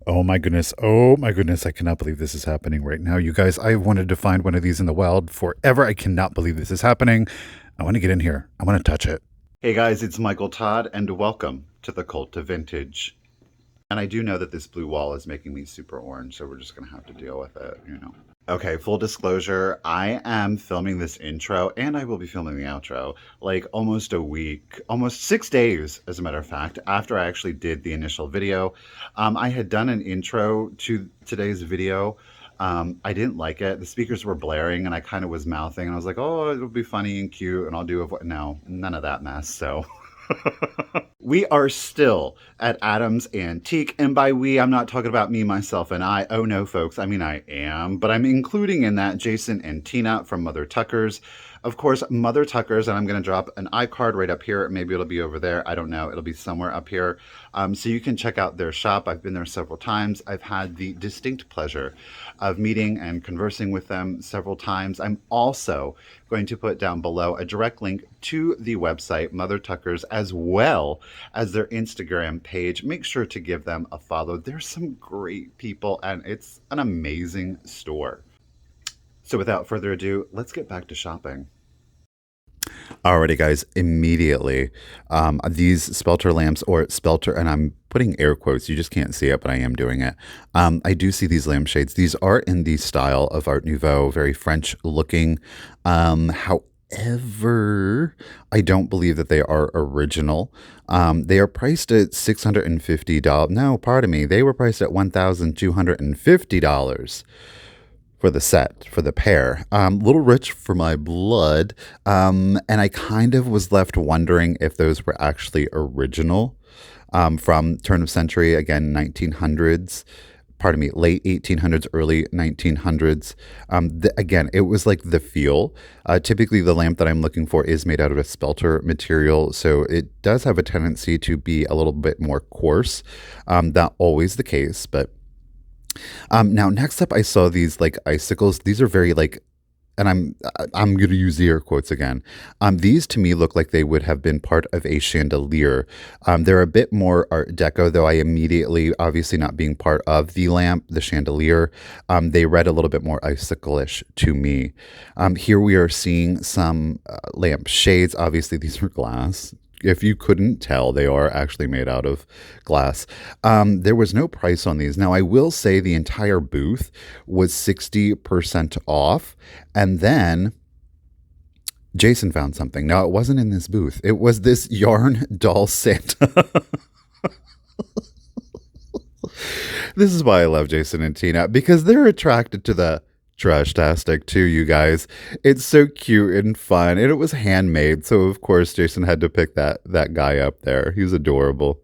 Oh my goodness. Oh my goodness. I cannot believe this is happening right now. You guys, I wanted to find one of these in the wild forever. I cannot believe this is happening. I want to get in here. I want to touch it. Hey guys, it's Michael Todd, and welcome to the Cult of Vintage. And I do know that this blue wall is making me super orange, so we're just going to have to deal with it. Okay, full disclosure, I am filming this intro and I will be filming the outro like almost a week, almost 6 days, as a matter of fact, after I actually did the initial video. I had done an intro to today's video. I didn't like it. The speakers were blaring and I kind of was mouthing and I was like, oh, it'll be funny and cute and I'll do it. No, none of that mess. So we are still at Adam's Antique, and by we, I'm not talking about me, myself, and I. Oh no, folks, I mean I am, but I'm including in that Jason and Tina from Mother Tucker's. Of course, Mother Tucker's, and I'm going to drop an iCard right up here. Maybe it'll be over there. I don't know. It'll be somewhere up here. So you can check out their shop. I've been there several times. I've had the distinct pleasure of meeting and conversing with them several times. I'm also going to put down below a direct link to the website, Mother Tucker's, as well as their Instagram page. Make sure to give them a follow. There's some great people, and it's an amazing store. So without further ado, let's get back to shopping. Alrighty, guys, immediately, these spelter lamps, or spelter, and I'm putting air quotes, you just can't see it, but I am doing it. I do see these lampshades. These are in the style of Art Nouveau, very French looking. However, I don't believe that they are original. They are priced at $650. No, pardon me. They were priced at $1,250 for the set, for the pair. Little rich for my blood. And I kind of was left wondering if those were actually original, from turn of century, again, 1900s. Pardon me, late 1800s, early 1900s. Again, it was like the feel. Typically, the lamp that I'm looking for is made out of a spelter material, so it does have a tendency to be a little bit more coarse. Not always the case, but now next up, I saw these like icicles. These are very like, and I'm going to use the air quotes again. These to me look like they would have been part of a chandelier. They're a bit more Art Deco, though I immediately, obviously not being part of the lamp, the chandelier, they read a little bit more icicle-ish to me. Here we are seeing some lamp shades. Obviously, these are glass. If you couldn't tell, they are actually made out of glass. There was no price on these. Now, I will say the entire booth was 60% off. And then Jason found something. Now, it wasn't in this booth. It was this yarn doll Santa. This is why I love Jason and Tina, because they're attracted to the trash-tastic too, you guys. It's so cute and fun, and it was handmade, so of course Jason had to pick that guy up there. He was adorable.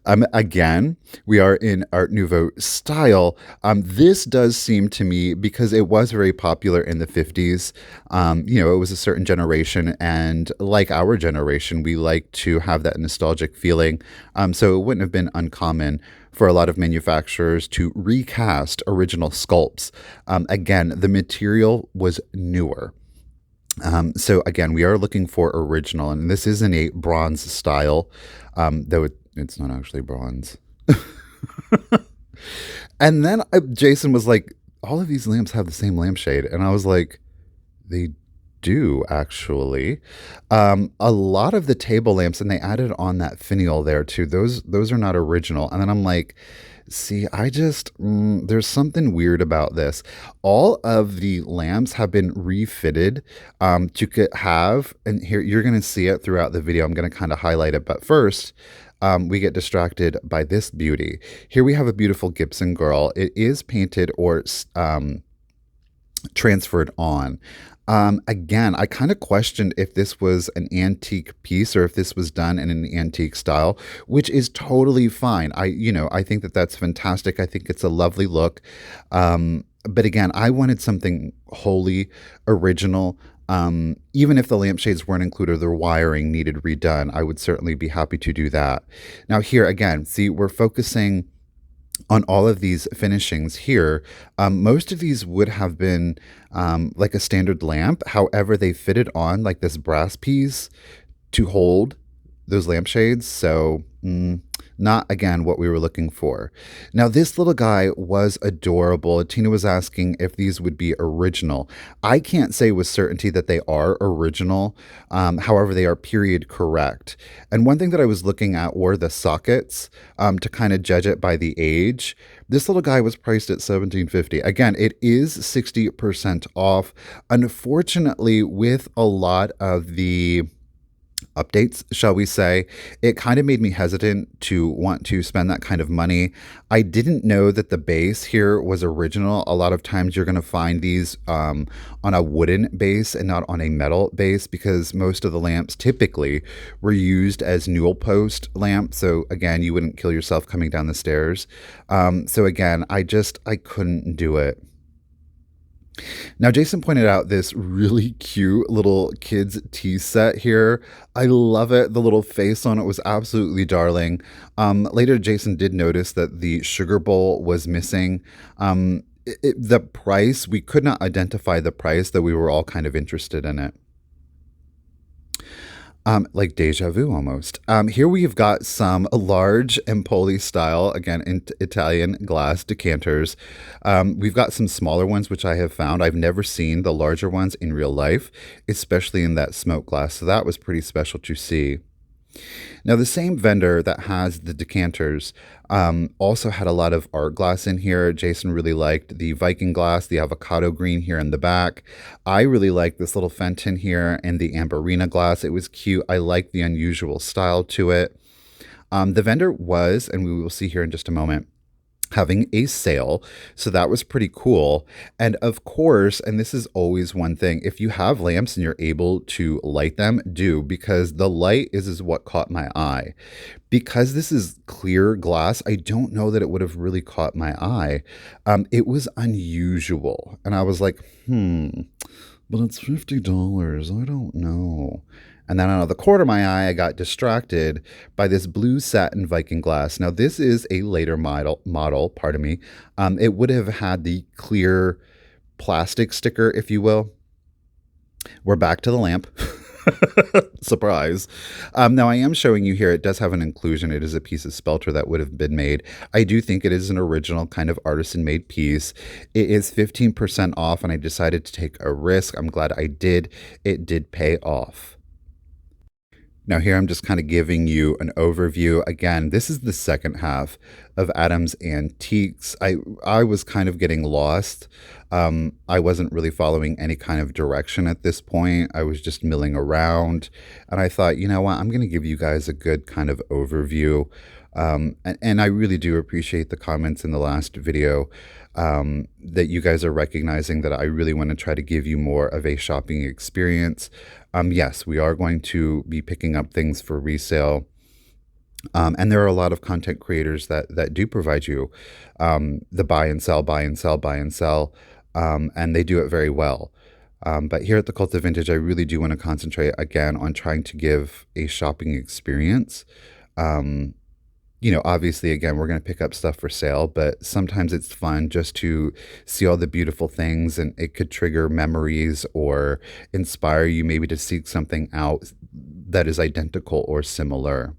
Again, we are in Art Nouveau style. This does seem to me, because it was very popular in the 50s, it was a certain generation, and like our generation, we like to have that nostalgic feeling. So it wouldn't have been uncommon for a lot of manufacturers to recast original sculpts. Again, the material was newer. So again, we are looking for original, and this is in a bronze style, though it's not actually bronze. And then Jason was like, all of these lamps have the same lampshade. And I was like, they do actually. A lot of the table lamps, and they added on that finial there too. Those are not original. And then I'm like, see, there's something weird about this. All of the lamps have been refitted to have, and here you're going to see it throughout the video. I'm going to kind of highlight it, but first, we get distracted by this beauty. Here we have a beautiful Gibson girl. It is painted or transferred on. Again, I kind of questioned if this was an antique piece or if this was done in an antique style, which is totally fine. I think that that's fantastic. I think it's a lovely look. But again, I wanted something wholly original. Even if the lampshades weren't included, the wiring needed redone, I would certainly be happy to do that. Now here again, see, we're focusing on all of these finishings here. Most of these would have been like a standard lamp. However, they fitted on like this brass piece to hold those lampshades. So Not, again, what we were looking for. Now, this little guy was adorable. Tina was asking if these would be original. I can't say with certainty that they are original. However, they are period correct. And one thing that I was looking at were the sockets to kind of judge it by the age. This little guy was priced at $17.50. Again, it is 60% off. Unfortunately, with a lot of the updates, shall we say, it kind of made me hesitant to want to spend that kind of money. I didn't know that the base here was original. A lot of times you're going to find these on a wooden base and not on a metal base because most of the lamps typically were used as newel post lamps. So again, you wouldn't kill yourself coming down the stairs. So again, I couldn't do it. Now, Jason pointed out this really cute little kids tea set here. I love it. The little face on it was absolutely darling. Later, Jason did notice that the sugar bowl was missing. The price, we could not identify the price, though we were all kind of interested in it. Like deja vu almost. Here we've got some large Empoli style, again, in Italian glass decanters. We've got some smaller ones, which I have found. I've never seen the larger ones in real life, especially in that smoked glass. So that was pretty special to see. Now, the same vendor that has the decanters also had a lot of art glass in here. Jason really liked the Viking glass, the avocado green here in the back. I really liked this little Fenton here and the Amberina glass. It was cute. I liked the unusual style to it. The vendor was, and we will see here in just a moment, having a sale. So that was pretty cool. And of course, and this is always one thing, if you have lamps and you're able to light them, do, because the light is what caught my eye. Because this is clear glass, I don't know that it would have really caught my eye. It was unusual. And I was like, but it's $50. I don't know. And then out of the corner of my eye, I got distracted by this blue satin Viking glass. Now, this is a later model, pardon me. It would have had the clear plastic sticker, if you will. We're back to the lamp. Surprise. Now, I am showing you here, it does have an inclusion. It is a piece of spelter that would have been made. I do think it is an original kind of artisan-made piece. It is 15% off, and I decided to take a risk. I'm glad I did. It did pay off. Now here I'm just kind of giving you an overview. Again, this is the second half of Adam's Antiques. I was kind of getting lost. I wasn't really following any kind of direction at this point. I was just milling around. And I thought, you know what, I'm going to give you guys a good kind of overview. And I really do appreciate the comments in the last video that you guys are recognizing that I really want to try to give you more of a shopping experience. Yes, we are going to be picking up things for resale. And there are a lot of content creators that do provide you the buy and sell, buy and sell, buy and sell. And they do it very well. But here at The.Cult.Of.Vintage, I really do want to concentrate again on trying to give a shopping experience. You know, obviously, again, we're going to pick up stuff for sale, but sometimes it's fun just to see all the beautiful things, and it could trigger memories or inspire you maybe to seek something out that is identical or similar.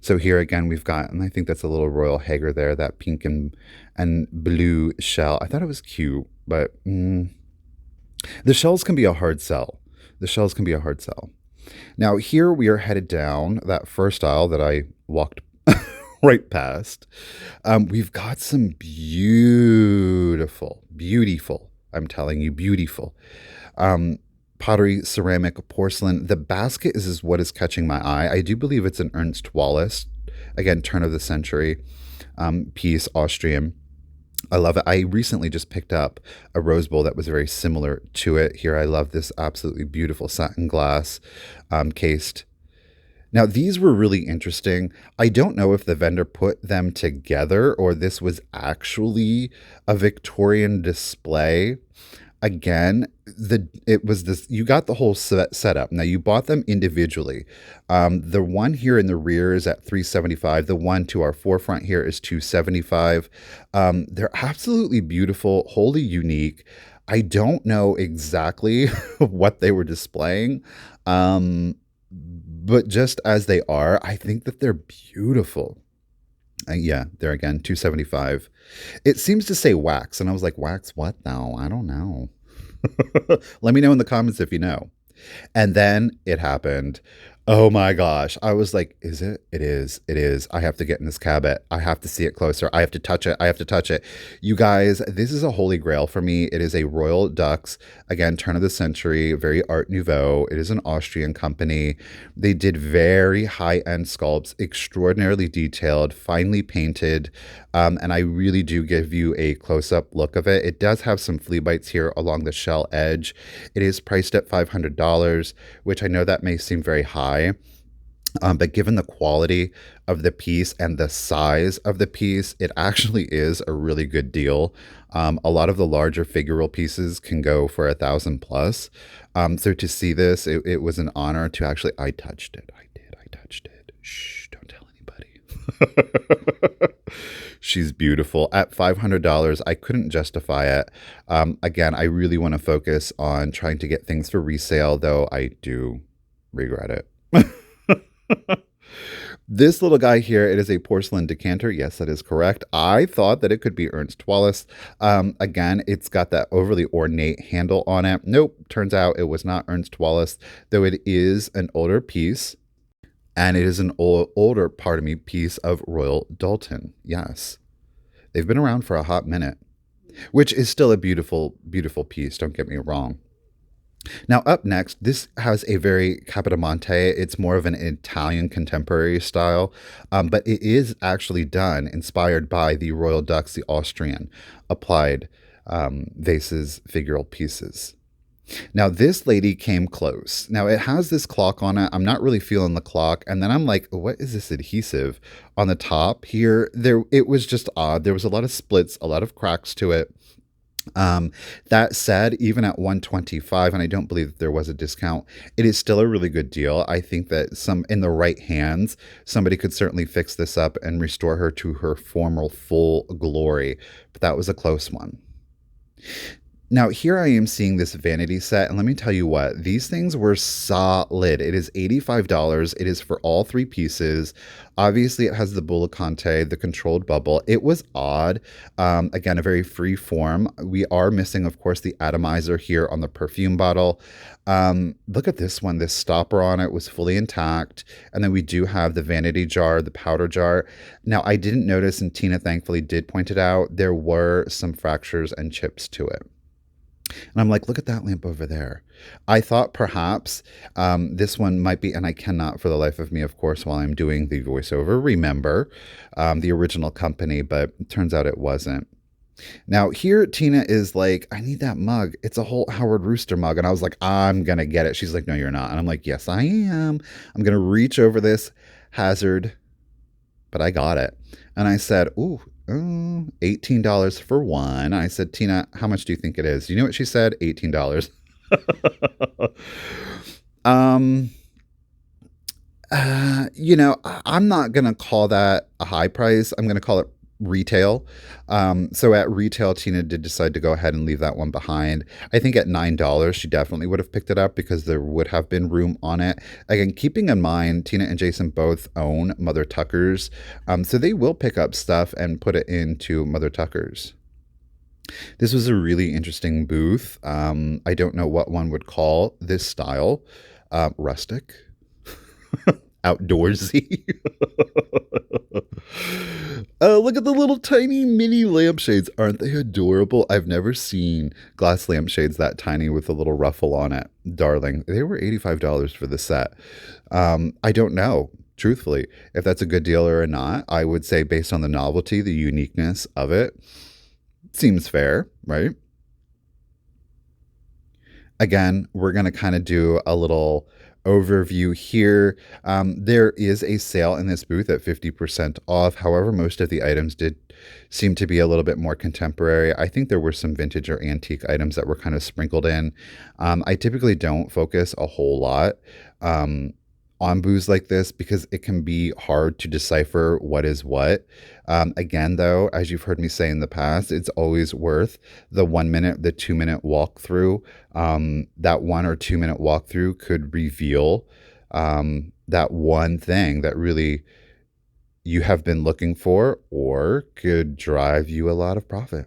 So here again, we've got, and I think that's a little Royal Hager there, that pink and blue shell. I thought it was cute, but the shells can be a hard sell. The shells can be a hard sell. Now here we are headed down that first aisle that I walked right past. We've got some beautiful, I'm telling you, beautiful pottery, ceramic, porcelain. The basket is what is catching my eye. I do believe it's an Ernst Wallace, again, turn of the century piece, Austrian. I love it. I recently just picked up a rose bowl that was very similar to it. Here, I love this absolutely beautiful satin glass cased. Now, these were really interesting. I don't know if the vendor put them together or this was actually a Victorian display. Again, it was this, you got the whole setup. Now, you bought them individually. The one here in the rear is at $375. The one to our forefront here is $275. They're absolutely beautiful, wholly unique. I don't know exactly what they were displaying. But just as they are, I think that they're beautiful. Yeah, there again, 275. It seems to say wax, and I was like, wax what though? I don't know. Let me know in the comments if you know. And then it happened. Oh my gosh. I was like, is it? It is. It is. I have to get in this cabinet. I have to see it closer. I have to touch it. I have to touch it. You guys, this is a holy grail for me. It is a Royal Dux, again, turn of the century, very Art Nouveau. It is an Austrian company. They did very high end sculpts, extraordinarily detailed, finely painted. And I really do give you a close up look of it. It does have some flea bites here along the shell edge. It is priced at $500, which I know that may seem very high. But given the quality of the piece and the size of the piece, it actually is a really good deal. A lot of the larger figural pieces can go for 1,000 plus. So to see this, it was an honor to actually. I touched it. I did. I touched it. Shh! Don't tell anybody. She's beautiful at $500. I couldn't justify it. Again, I really want to focus on trying to get things for resale, though I do regret it. This little guy here, it is a porcelain decanter. Yes, that is correct. I thought that it could be Ernst Wallace. Again, it's got that overly ornate handle on it. Nope, turns out it was not Ernst Wallace, though it is an older piece. And it is an older, pardon me, piece of Royal Dalton. Yes. They've been around for a hot minute, which is still a beautiful, beautiful piece. Don't get me wrong. Now, up next, this has a very Capodimonte. It's more of an Italian contemporary style, but it is actually done inspired by the Royal Dux, the Austrian applied vases, figural pieces. Now, this lady came close. Now, it has this clock on it. I'm not really feeling the clock. And then I'm like, what is this adhesive on the top here? It was just odd. There was a lot of splits, a lot of cracks to it. That said, even at 125, and I don't believe that there was a discount, it is still a really good deal. I think that in the right hands, somebody could certainly fix this up and restore her to her former full glory. But that was a close one. Now, here I am seeing this vanity set, and let me tell you what, these things were solid. It is $85. It is for all three pieces. Obviously, it has the Bullicante, the controlled bubble. It was odd. Again, a very free form. We are missing, of course, the atomizer here on the perfume bottle. Look at this one. This stopper on it was fully intact. And then we do have the vanity jar, the powder jar. Now, I didn't notice, and Tina thankfully did point it out, there were some fractures and chips to it. And I'm like, look at that lamp over there. I thought perhaps this one might be, and I cannot for the life of me, of course, while I'm doing the voiceover, remember the original company, but it turns out it wasn't. Now, here Tina is like, I need that mug. It's a whole Howard Rooster mug. And I was like, I'm going to get it. She's like, no, you're not. And I'm like, yes, I am. I'm going to reach over this hazard, but I got it. And I said, ooh, $18 for one. I said, Tina, how much do you think it is? You know what she said? $18. I'm not going to call that a high price. I'm going to call it retail. So at retail, Tina did decide to go ahead and leave that one behind. I think at $9, she definitely would have picked it up because there would have been room on it. Again, keeping in mind, Tina and Jason both own Mother Tuckers. So they will pick up stuff and put it into Mother Tuckers. This was a really interesting booth. I don't know what one would call this style. Rustic. Outdoorsy. Look at the little tiny mini lampshades. Aren't they adorable? I've never seen glass lampshades that tiny with a little ruffle on it. Darling, they were $85 for the set. I don't know, truthfully, if that's a good deal or not. I would say based on the novelty, the uniqueness of it, seems fair, right? Again, we're going to kind of do a little overview here. There is a sale in this booth at 50% off. However, most of the items did seem to be a little bit more contemporary. I think there were some vintage or antique items that were kind of sprinkled in. I typically don't focus a whole lot on booths like this because it can be hard to decipher what is what. Again, though, as you've heard me say in the past, it's always worth the 1 minute, the 2 minute walkthrough. That 1 or 2 minute walkthrough could reveal that one thing that really you have been looking for or could drive you a lot of profit.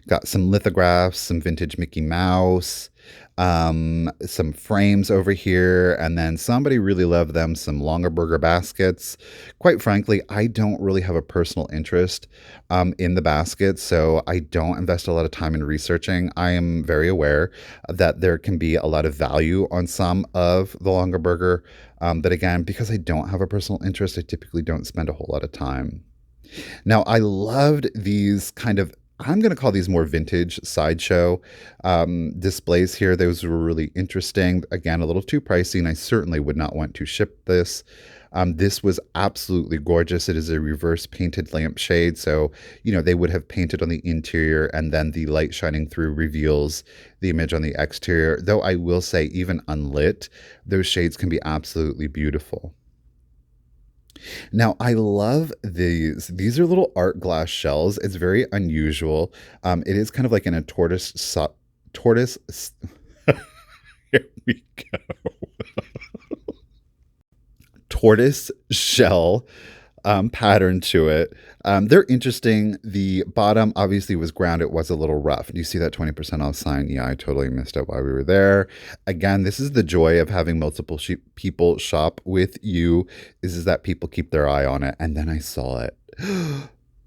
Got some lithographs, some vintage Mickey Mouse, some frames over here, and then somebody really loved them, some longer burger baskets. Quite frankly, I don't really have a personal interest in the baskets, so I don't invest a lot of time in researching. I am very aware that there can be a lot of value on some of the longer burger, but again, because I don't have a personal interest, I typically don't spend a whole lot of time. Now, I loved these kind of, I'm going to call these more vintage sideshow displays here. Those were really interesting. Again, a little too pricey, and I certainly would not want to ship this. This was absolutely gorgeous. It is a reverse painted lampshade. So, they would have painted on the interior and then the light shining through reveals the image on the exterior. Though I will say, even unlit, those shades can be absolutely beautiful. Now, I love these. These are little art glass shells. It's very unusual. It is kind of like in a tortoise. Here we go. Tortoise shell pattern to it. They're interesting. The bottom obviously was ground. It was a little rough. Do you see that 20% off sign? Yeah, I totally missed it while we were there. Again, this is the joy of having multiple people shop with you, is that people keep their eye on it. And then I saw it.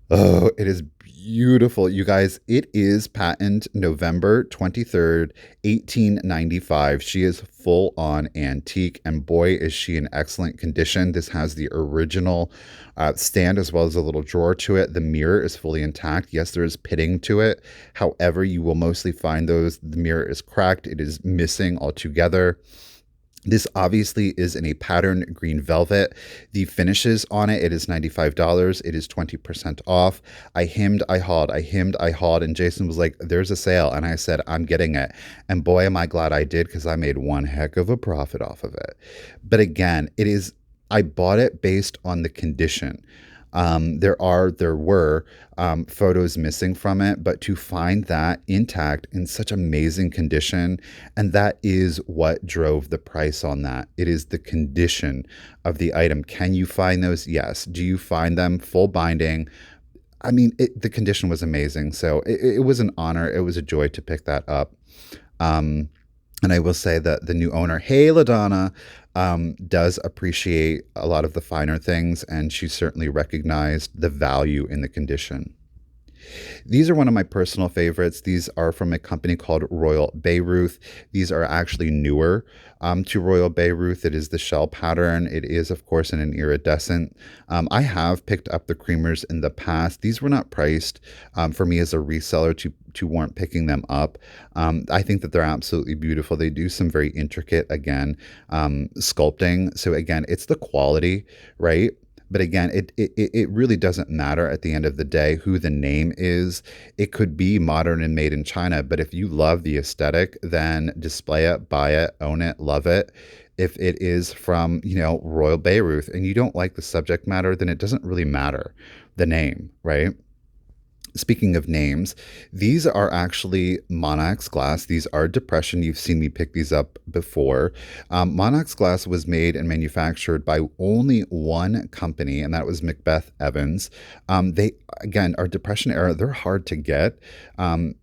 Oh, it is beautiful. You guys, it is patent November 23rd, 1895. She is full on antique, and boy, is she in excellent condition. This has the original stand as well as a little drawer to it. The mirror is fully intact. Yes, there is pitting to it. However, you will mostly find the mirror is cracked. It is missing altogether. This obviously is in a patterned green velvet. The finishes on it, it is $95. It is 20% off. I hemmed, I hawed, and Jason was like, there's a sale. And I said, I'm getting it. And boy, am I glad I did, because I made one heck of a profit off of it. But again, I bought it based on the condition. There were photos missing from it, but to find that intact in such amazing condition, and that is what drove the price on that. It is the condition of the item. Can you find those? Yes. Do you find them full binding? I mean, the condition was amazing. So it was an honor. It was a joy to pick that up. And I will say that the new owner, hey, LaDonna, does appreciate a lot of the finer things, and she certainly recognized the value in the condition. These are one of my personal favorites. These are from a company called Royal Beirut. These are actually newer to Royal Beirut. It is the shell pattern. It is, of course, in an iridescent. I have picked up the creamers in the past. These were not priced for me as a reseller to warrant picking them up. I think that they're absolutely beautiful. They do some very intricate, again, sculpting. So again, it's the quality, right? But again, it really doesn't matter at the end of the day who the name is. It could be modern and made in China, but if you love the aesthetic, then display it, buy it, own it, love it. If it is from, Royal Beirut and you don't like the subject matter, then it doesn't really matter the name, right? Speaking of names, these are actually Monarch's glass. These are depression. You've seen me pick these up before. Monarch's glass was made and manufactured by only one company, and that was Macbeth Evans. They, again, are depression era. They're hard to get,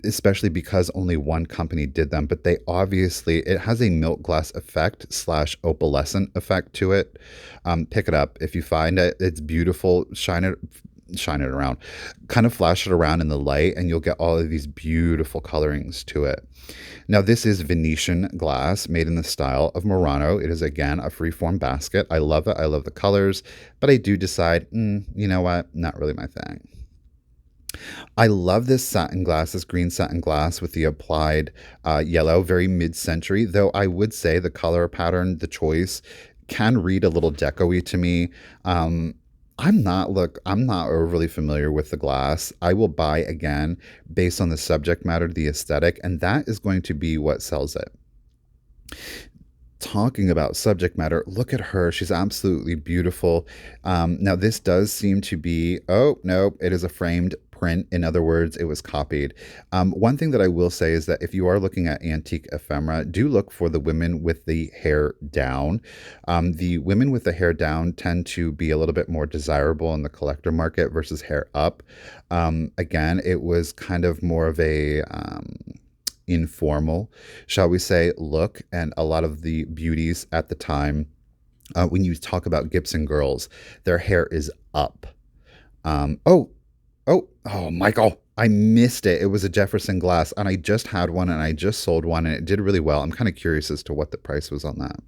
especially because only one company did them. But they obviously, it has a milk glass effect / opalescent effect to it. Pick it up if you find it. It's beautiful. Shine it around, kind of flash it around in the light, and you'll get all of these beautiful colorings to it. Now, this is Venetian glass made in the style of Murano. It is, again, a freeform basket. I love it. I love the colors, but I do decide, you know what? Not really my thing. I love this satin glass, this green satin glass with the applied yellow, very mid-century, though I would say the color pattern, the choice, can read a little deco-y to me. I'm not overly familiar with the glass. I will buy again based on the subject matter, the aesthetic, and that is going to be what sells it. Talking about subject matter, look at her. She's absolutely beautiful. Now, this does seem to be, oh, no, it is a framed print. In other words, it was copied. One thing that I will say is that if you are looking at antique ephemera, do look for the women with the hair down. The women with the hair down tend to be a little bit more desirable in the collector market versus hair up. Again, it was kind of more of a informal, shall we say, look, and a lot of the beauties at the time, when you talk about Gibson girls, their hair is up. Oh, Michael, I missed it. It was a Jefferson glass, and I just had one, and I just sold one, and it did really well. I'm kind of curious as to what the price was on that.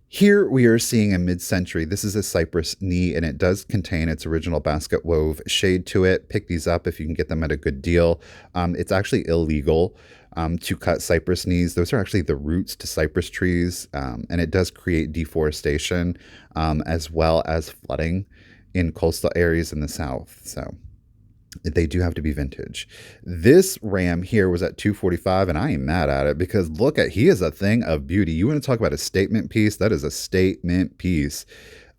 Here we are seeing a mid-century. This is a cypress knee, and it does contain its original basket wove shade to it. Pick these up if you can get them at a good deal. It's actually illegal to cut cypress knees. Those are actually the roots to cypress trees, and it does create deforestation as well as flooding in coastal areas in the South. So they do have to be vintage. This ram here was at $245, and I ain't mad at it because look at, he is a thing of beauty. You want to talk about a statement piece? That is a statement piece.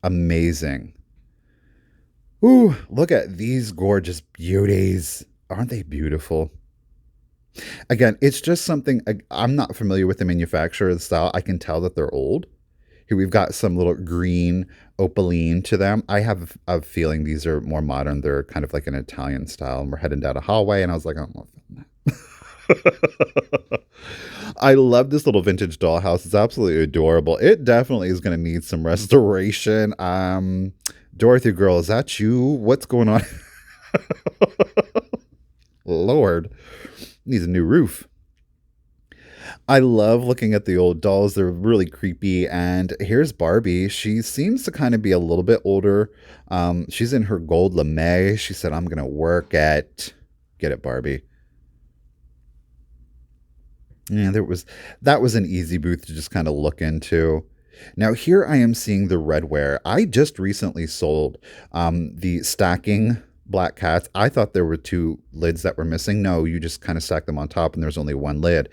Amazing. Ooh, look at these gorgeous beauties. Aren't they beautiful? Again, it's just something, I'm not familiar with the manufacturer of the style. I can tell that they're old. Here we've got some little green opaline to them. I have a feeling these are more modern. They're kind of like an Italian style. And we're heading down a hallway, and I was like, I'm not feeling that. I love this little vintage dollhouse. It's absolutely adorable. It definitely is going to need some restoration. Dorothy girl, is that you? What's going on? Lord, needs a new roof. I love looking at the old dolls. They're really creepy. And here's Barbie. She seems to kind of be a little bit older. She's in her gold lame. She said, I'm going to work at... Get it, Barbie. Yeah, that was an easy booth to just kind of look into. Now here I am seeing the redware. I just recently sold the stacking black cats. I thought there were two lids that were missing. No, you just kind of stack them on top and there's only one lid.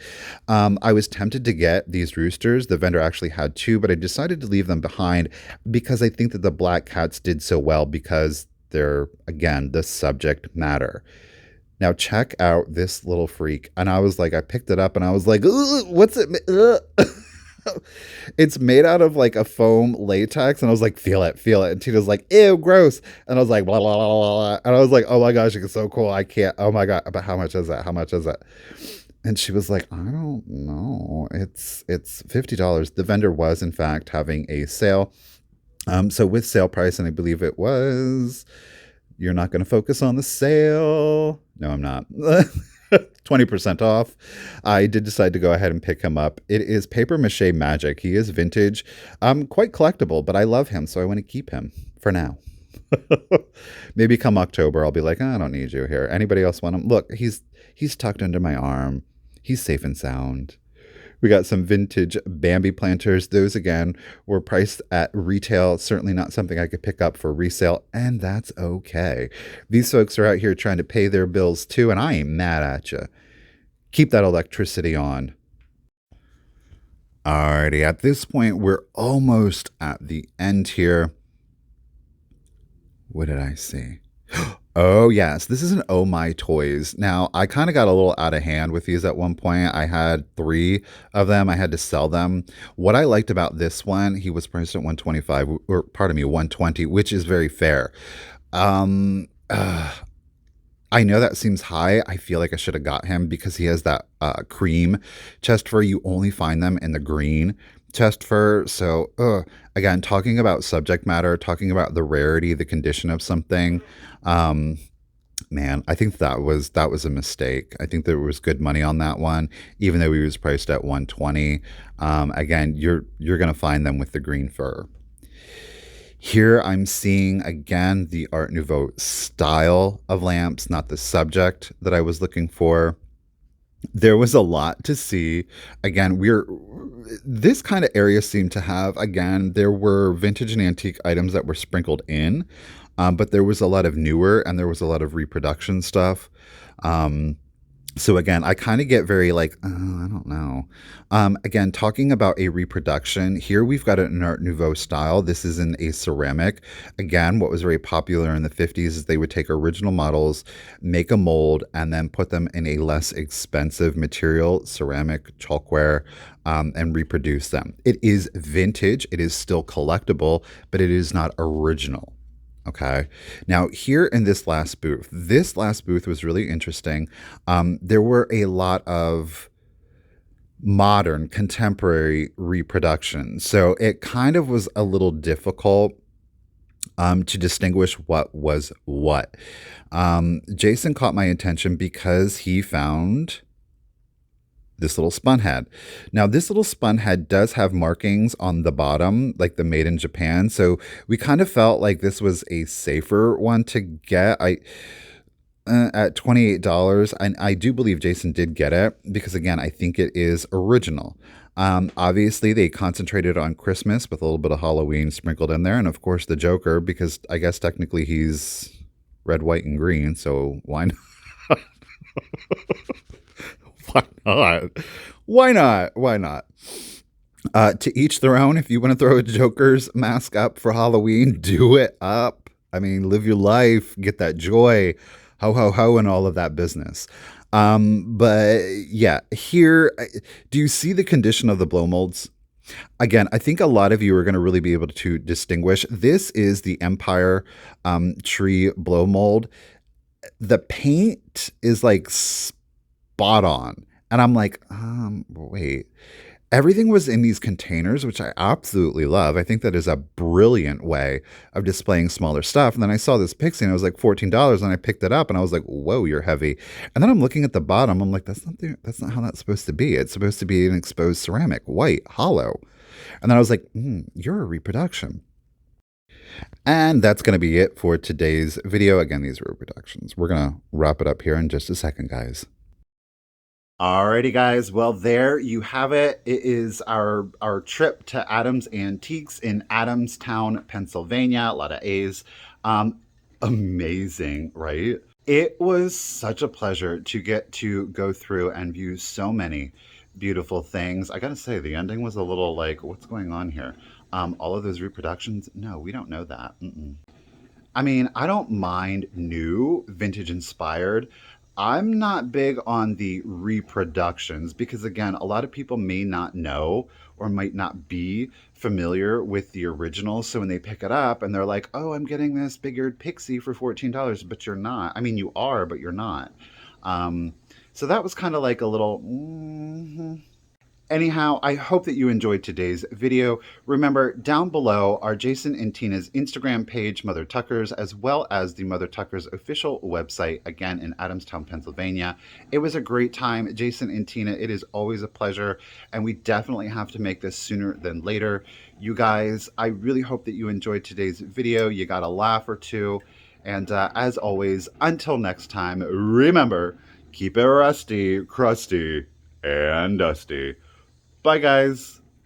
I was tempted to get these roosters. The vendor actually had two, but I decided to leave them behind because I think that the black cats did so well because they're, again, the subject matter. Now check out this little freak. And I was like, I picked it up and I was like, what's it? It's made out of like a foam latex, and I was like, feel it. And Tina's like, ew, gross. And I was like, blah, blah, blah, blah. And I was like, oh my gosh, it's so cool. I can't, oh my God, but how much is that? And she was like, I don't know. It's $50. The vendor was in fact having a sale. So with sale price, and I believe it was, you're not going to focus on the sale. No, I'm not. 20% off. I did decide to go ahead and pick him up. It is paper mache magic. He is vintage, quite collectible, but I love him, so I want to keep him for now. Maybe come October, I'll be like, I don't need you here. Anybody else want him? Look, he's tucked under my arm. He's safe and sound. We got some vintage Bambi planters. Those, again, were priced at retail. Certainly not something I could pick up for resale, and that's okay. These folks are out here trying to pay their bills too, and I ain't mad at you. Keep that electricity on. Alrighty, at this point, we're almost at the end here. What did I see? Oh, yes. This is an Oh My Toys. Now, I kind of got a little out of hand with these at one point. I had 3 of them. I had to sell them. What I liked about this one, he was priced at $125, or pardon me, $120, which is very fair. I know that seems high. I feel like I should have got him because he has that cream chest fur. You only find them in the green chest fur. So, again, talking about subject matter, talking about the rarity, the condition of something. Man, I think that was a mistake. I think there was good money on that one, even though he was priced at $120. Again, you're going to find them with the green fur. Here I'm seeing, again, the Art Nouveau style of lamps, not the subject that I was looking for. There was a lot to see. Again, this kind of area seemed to have, again, there were vintage and antique items that were sprinkled in, but there was a lot of newer and there was a lot of reproduction stuff. So again, I kind of get very like, I don't know. Again, talking about a reproduction, here we've got an Art Nouveau style. This is in a ceramic. Again, what was very popular in the 50s is they would take original models, make a mold, and then put them in a less expensive material, ceramic, chalkware, and reproduce them. It is vintage. It is still collectible, but it is not original. Okay. Now, here in this last booth was really interesting. There were a lot of modern, contemporary reproductions. So it kind of was a little difficult to distinguish what was what. Jason caught my attention because he found this little spun head. Now, this little spun head does have markings on the bottom, like the made in Japan. So we kind of felt like this was a safer one to get. At $28, and I do believe Jason did get it because again, I think it is original. Obviously, they concentrated on Christmas with a little bit of Halloween sprinkled in there, and of course the Joker because I guess technically he's red, white, and green. So why not? Why not? Why not? Why not? To each their own. If you want to throw a Joker's mask up for Halloween, do it up. I mean, live your life, get that joy, ho ho ho, and all of that business. But yeah, here, do you see the condition of the blow molds? Again, I think a lot of you are going to really be able to distinguish. This is the Empire tree blow mold. The paint is like spot on. And I'm like, wait. Everything was in these containers, which I absolutely love. I think that is a brilliant way of displaying smaller stuff. And then I saw this pixie and it was like $14 and I picked it up and I was like, whoa, you're heavy. And then I'm looking at the bottom. I'm like, that's not how that's supposed to be. It's supposed to be an exposed ceramic, white, hollow. And then I was like, you're a reproduction. And that's going to be it for today's video. Again, these are reproductions. We're going to wrap it up here in just a second, guys. Alrighty, guys. Well, there you have it. It is our trip to Adams Antiques in Adamstown, Pennsylvania. A lot of A's. Amazing, right? It was such a pleasure to get to go through and view so many beautiful things. I gotta say, the ending was a little like, what's going on here? All of those reproductions? No, we don't know that. Mm-mm. I mean, I don't mind new vintage inspired. I'm not big on the reproductions because, again, a lot of people may not know or might not be familiar with the original. So when they pick it up and they're like, oh, I'm getting this big eared pixie for $14, but you're not. I mean, you are, but you're not. Um, so that was kind of like a little. Anyhow, I hope that you enjoyed today's video. Remember, down below are Jason and Tina's Instagram page, Mother Tuckers, as well as the Mother Tuckers official website, again in Adamstown, Pennsylvania. It was a great time. Jason and Tina, it is always a pleasure, and we definitely have to make this sooner than later. You guys, I really hope that you enjoyed today's video. You got a laugh or two. And as always, until next time, remember, keep it rusty, crusty, and dusty. Bye, guys.